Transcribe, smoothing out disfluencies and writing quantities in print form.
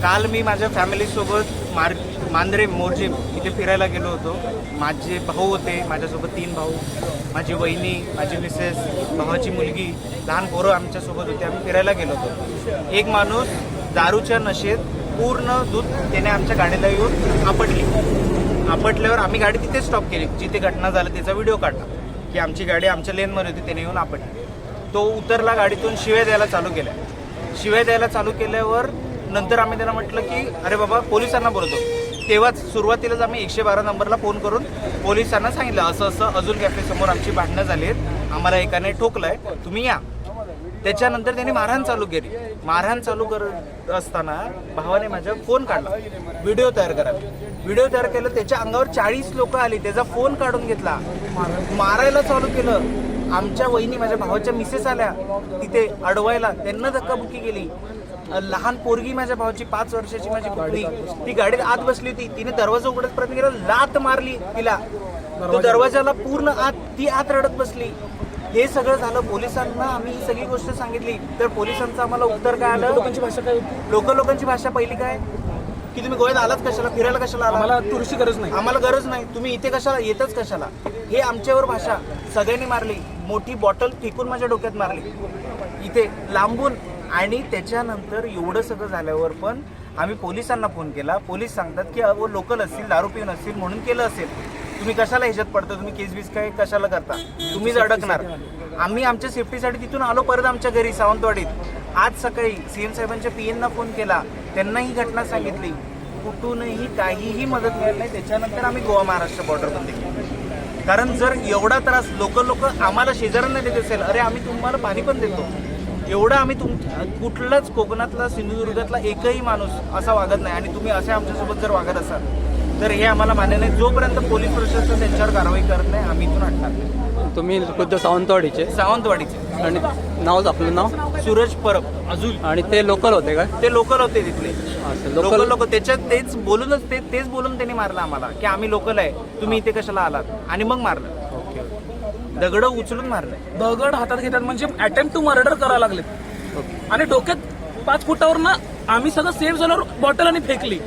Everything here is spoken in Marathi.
काल मी माझ्या फॅमिलीसोबत मांजरे मोरजिम इथे फिरायला गेलो होतो. माझे भाऊ होते, माझ्यासोबत 3 भाऊ, माझी वहिनी, माझी मिसेस, भावाची मुलगी, लहान पोरं आमच्यासोबत होते. आम्ही फिरायला गेलो होतो. एक माणूस दारूच्या नशेत पूर्ण दूध त्याने आमच्या गाडीला येऊन आपटल्यावर आम्ही गाडी तिथे स्टॉप केली. जिथे घटना झाली त्याचा व्हिडिओ काढला की आमची गाडी आमच्या लेनमध्ये होती, त्याने येऊन आपटली. तो उतरला, गाडीतून शिव्या द्यायला चालू केल्या. शिव्या द्यायला चालू केल्यावर नंतर आम्ही त्यांना म्हटलं की अरे बाबा पोलिसांना बोलतो. तेव्हाच सुरुवातीलाच आम्ही 112 नंबरला फोन करून पोलिसांना सांगितलं असं असं अजून कॅफेसमोर आमची भांडणं झाली आहेत, आम्हाला एकाने ठोकलंय, तुम्ही या. त्याच्यानंतर त्यांनी मारहाण चालू केली. मारहाण चालू करत असताना भावाने माझा फोन काढला, व्हिडिओ तयार करायला. व्हिडिओ तयार केलं, त्याच्या अंगावर 40 लोक आली, त्याचा फोन काढून घेतला, मारायला चालू केलं. आमच्या वहिनी, माझ्या भावाच्या मिसेस आल्या तिथे अडवायला, त्यांना धक्काबुक्की केली. लहान पोरगी माझ्या भावाची 5 वर्षाची माझी पुतणी, ती गाडीत आत बसली होती, तिने दरवाजा उघडत प्रयत्न केला, लात मारली तिला. तो दरवाजाला पूर्ण ती आत रडत बसली. हे सगळं झालं. पोलिसांना आम्ही ही सगळी गोष्ट सांगितली तर पोलिसांचं आम्हाला उत्तर काय आलं, लोकांची भाषा काय, लोकांची भाषा पहिली काय की तुम्ही गोव्यात आलाच कशाला, फिरायला कशाला आला, आम्हाला टुरिस्टची गरज नाही, आम्हाला गरज नाही, तुम्ही इथे कशाला येतच कशाला. हे आमच्यावर भाषा सगळ्यांनी मारली. मोठी बॉटल फेकून माझ्या डोक्यात मारली इथे लांबून. आणि त्याच्यानंतर एवढं सगळं झाल्यावर पण आम्ही पोलिसांना फोन केला. पोलीस सांगतात की अहो लोकल असतील, दारू पिऊन असतील म्हणून केलं असेल, तुम्ही कशाला ह्याच्यात पडता, तुम्ही केस बीस काय कशाला करता, तुम्हीच अडकणार. आम्ही आमच्या सेफ्टीसाठी तिथून आलो परत आमच्या घरी सावंतवाडीत. आज सकाळी CM साहेबांच्या PNना फोन केला, त्यांना ही घटना सांगितली, कुठूनही काहीही मदत मिळाली नाही. त्याच्यानंतर आम्ही गोवा महाराष्ट्र बॉर्डर बंद केली. कारण जर एवढा त्रास लोक आम्हाला शेजाऱ्यांना देत असेल, अरे आम्ही तुम्हाला पाणी पण देतो, एवढं आम्ही कुठलाच कोकणातला, सिंधुदुर्गातला एकही माणूस असा वागत नाही. आणि तुम्ही असे आमच्यासोबत जर वागत असाल तर हे आम्हाला मान्य नाही. जोपर्यंत पोलीस प्रशासन त्यांच्यावर कारवाई करत नाही आम्ही इथून हटणार नाही. तुम्ही खुद्द सावंतवाडीचे? सावंतवाडीचे. आणि आपलं नाव? सूरज परब अजून. आणि ते लोकल होते का? ते लोकल होते तिथले लोक. त्याच्यात तेच बोलून त्यांनी मारलं आम्हाला की आम्ही लोकल आहे, तुम्ही इथे कशाला आलात, आणि मग मारलं. दगड उचलून मारलं, दगड हातात घेतात म्हणजे अटेम्प्ट टू मर्डर करायला लागले. आणि डोक्यात 5 फुटावर ना आम्ही सगळं सेफ झाल्यावर बॉटल आणि फेकली.